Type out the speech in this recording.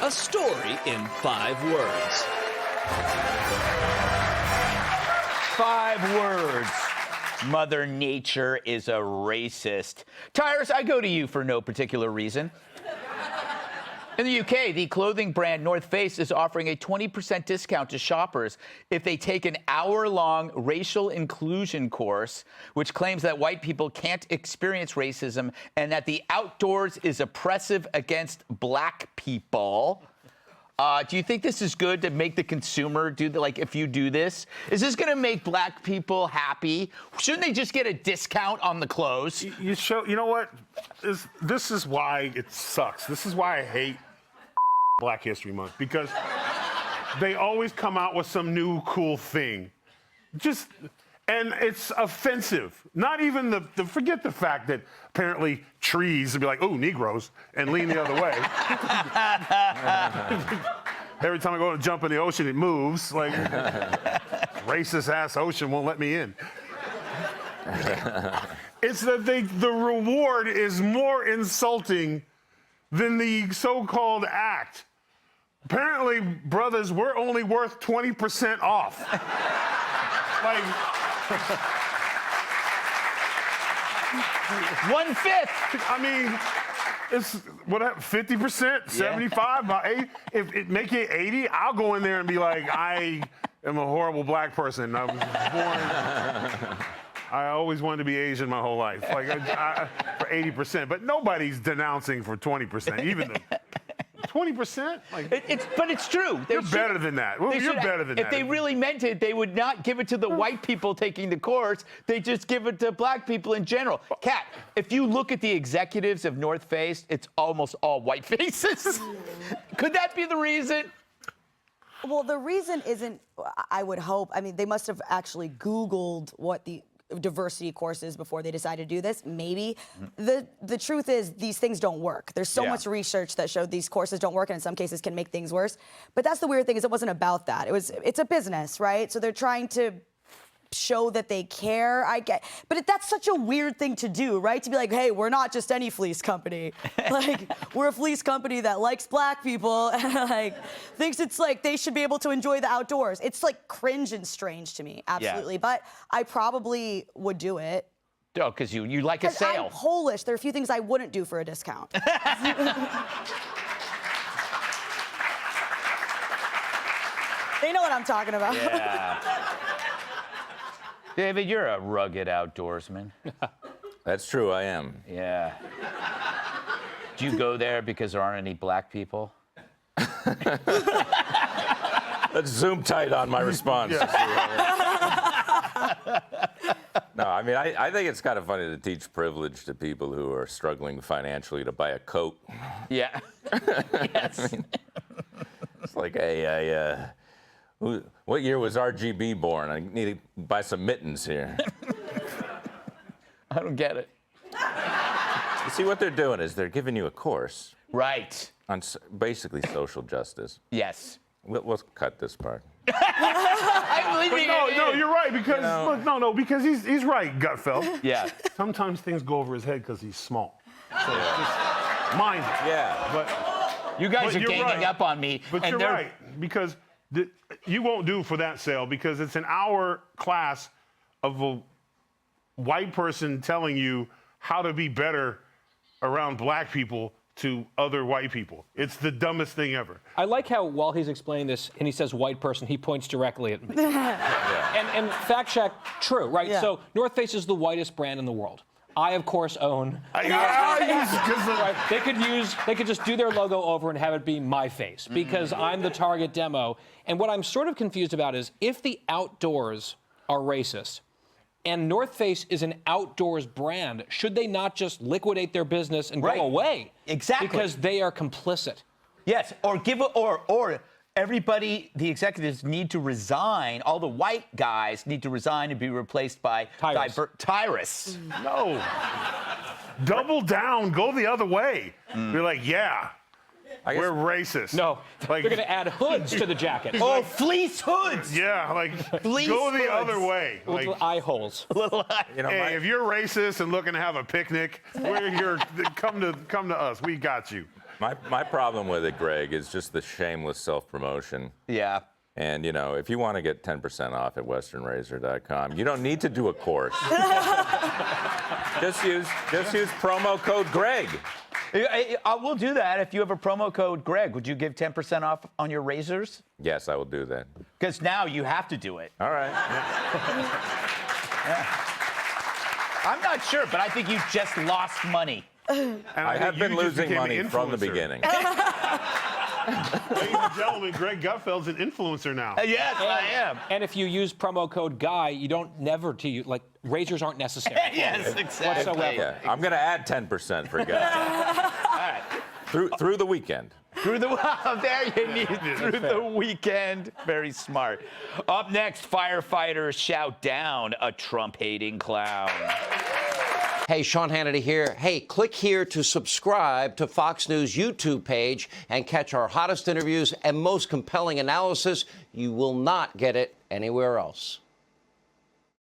A story in 5 words. 5 words. Mother Nature is a racist. Tyrus, I go to you for no particular reason. In the UK, the clothing brand North Face is offering a 20% discount to shoppers if they take an hour-long racial inclusion course, which claims that white people can't experience racism and that the outdoors is oppressive against black people. Do you think this is good to make the consumer do if you do this? Is this going to make black people happy? Shouldn't they just get a discount on the clothes? You know what? This is why it sucks. This is why I hate Black History Month, because they always come out with some new cool thing. And it's offensive. Not even forget the fact that apparently trees would be like, ooh, Negroes, and lean the other way. Every time I go to jump in the ocean, it moves. Like, racist ass ocean won't let me in. It's that the reward is more insulting than the so-called act. Apparently, brothers, we're only worth 20% off. Like, 1/5. I mean, it's whatever, 50%, 75, about 80. If it make it 80, I'll go in there and be like, I am a horrible black person. I was born. I always wanted to be Asian my whole life, like for 80%. But nobody's denouncing for 20%, even the 20%. Like, but it's true. You're better than that. Well, you're better than that. If they really meant it, they would not give it to the white people taking the course. They just give it to black people in general. Kat, if you look at the executives of North Face, it's almost all white faces. Could that be the reason? Well, the reason isn't, I would hope, I mean, they must have actually Googled what the diversity courses before they decided to do this, maybe. The truth is these things don't work. There's so much research that showed these courses don't work and in some cases can make things worse. But that's the weird thing, is it wasn't about that. It's a business, right? So they're trying to show that they care, I get. But that's such a weird thing to do, right? To be like, hey, we're not just any fleece company. Like, we're a fleece company that likes black people and like thinks it's like they should be able to enjoy the outdoors. It's like cringe and strange to me, absolutely. Yeah. But I probably would do it. Oh, because you like a sale. I'm Polish. There are a few things I wouldn't do for a discount. They know what I'm talking about. Yeah. David, you're a rugged outdoorsman. That's true, I am. Yeah. Do you go there because there aren't any black people? Let's zoom tight on my response. No, I mean, I think it's kind of funny to teach privilege to people who are struggling financially to buy a coat. Yeah. Yes. I mean, it's like, hey, what year was RGB born? I need to buy some mittens here. I don't get it. You see, what they're doing is they're giving you a course. Right. On basically social justice. Yes. We'll cut this part. I believe no, you're right, because, look, because he's right, Gutfeld. Yeah. Sometimes things go over his head because he's small. So just mind it. Yeah. But you guys are ganging up on me. But you're right, because you won't do for that sale, because it's an hour class of a white person telling you how to be better around black people to other white people. It's the dumbest thing ever. I like how while he's explaining this and he says white person, he points directly at me. And fact check, true, right? Yeah. So North Face is the whitest brand in the world. I, of course, own. Right, they could just do their logo over and have it be my face, because I'm the target demo. And what I'm sort of confused about is if the outdoors are racist and North Face is an outdoors brand, should they not just liquidate their business and go away? Exactly. Because they are complicit. Yes, or everybody, the executives need to resign. All the white guys need to resign and be replaced by Tyrus. No. Double down. Go the other way. Be like, yeah, we're racist. No, like, they're going to add hoods to the jacket. Oh, fleece hoods. Yeah, like, Fleece go the hoods. other way. Little Like, eye holes. hey, if you're racist and looking to have a picnic, come to us. We got you. My problem with it, Greg, is just the shameless self-promotion. Yeah. And, you know, if you want to get 10% off at westernrazor.com, you don't need to do a course. just use promo code Greg. We'll do that. If you have a promo code Greg, would you give 10% off on your razors? Yes, I will do that. Because now you have to do it. All right. Yeah. I'm not sure, but I think you just lost money. And I have been losing money from the beginning. Ladies and gentlemen, Greg Gutfeld's an influencer now. Yes, I am. And if you use promo code Guy, you don't never to use, like, razors aren't necessary. Yes, exactly. Whatsoever. Yeah, I'm going to add 10% for guys. All right. Through the weekend. Through the through the weekend. Very smart. Up next, firefighters shout down a Trump-hating clown. Hey, Sean Hannity here. Hey, click here to subscribe to Fox News YouTube page and catch our hottest interviews and most compelling analysis. You will not get it anywhere else.